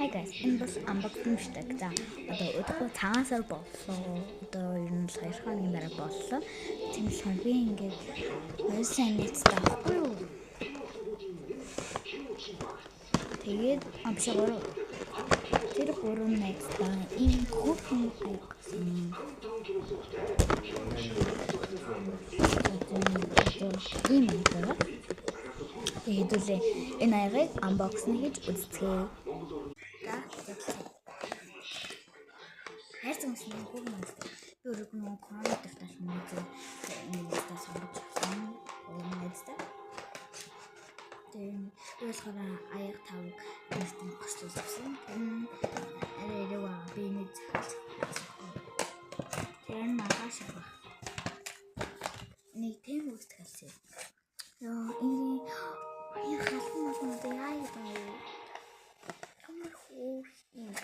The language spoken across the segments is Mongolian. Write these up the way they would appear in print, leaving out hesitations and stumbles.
Hi guys, энэ бол unboxing шүү дээ. За одоо өдөртөө цагаансаар боллоо. Одоо ер нь 2 хоногийн дараа боллоо. Тийм болохоор би ингээд 2 сая нийцтэй авахгүй юу? Тэгээд амшигоор тэр 3 найзтай ийм хүүхэн айгсан. Ийм байна. Тэгээд үлээ энэ аягыг unboxing хийж үзье. Хайр цамсны хүүг мэдээ. Би өөрөө нөгөө корона дэвтэж мэдээ. Инглиштэй сонгож авсан. Мэдээ. Тэгээд өөрөөр аяг тавг нэгтэн гослуулж авсан. Арай би нэг тэр магаш ба. Нэг тийм үсгэлсэн. Яа энэ халуун мод яа юм. Ямар хөө юм.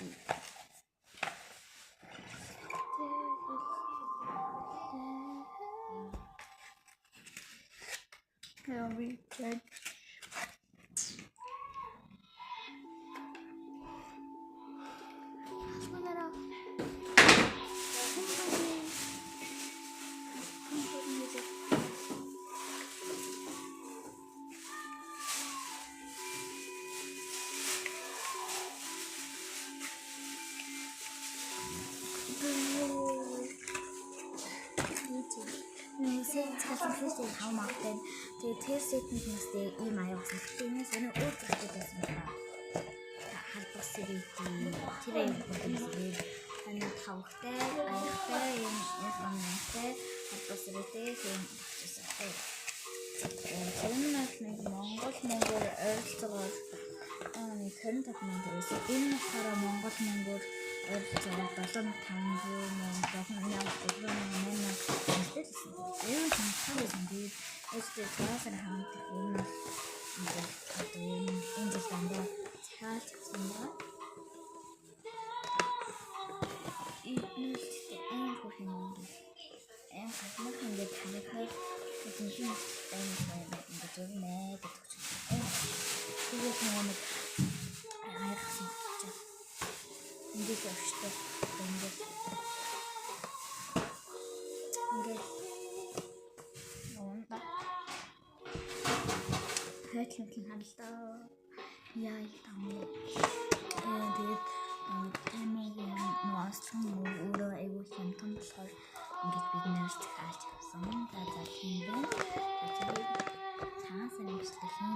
Here we go. Цаашаа хамаатай. Тэгээд тэр сетний нэстэй ийм аяа болсон. Тэрнээс өнөө өөр зүйлтэй байсан байна. Халбар сэрийтэй тэр юм болсон. Энэ тавхтай, аяхтай, юм хамаатай, халбар сэрийтэй юм болчихсон. Энэ нэг Монгол ойролцоогоор 25 мянган байсан. Энэ хараа Монгол ойролцоогоор 75 энэ хамтсан бид өөрсдөө цаасаар хамтдаг юм энэ дэндаа цаасан ба энэ хөрхэн хатмах ингээд танихаар тийм ингээд зөвнэ гэдэг чинь тэгээд нэг айхсан чинь ингээд өштэй ингээд хэтлэнхэн харалтаа яа юм тэгээд тэмээ нуаслан өөрөө аюу хямдхан болохоор ингээд бид нэрч хааж авсан. За тийм байна. Тэгээд цаасан юмштай хин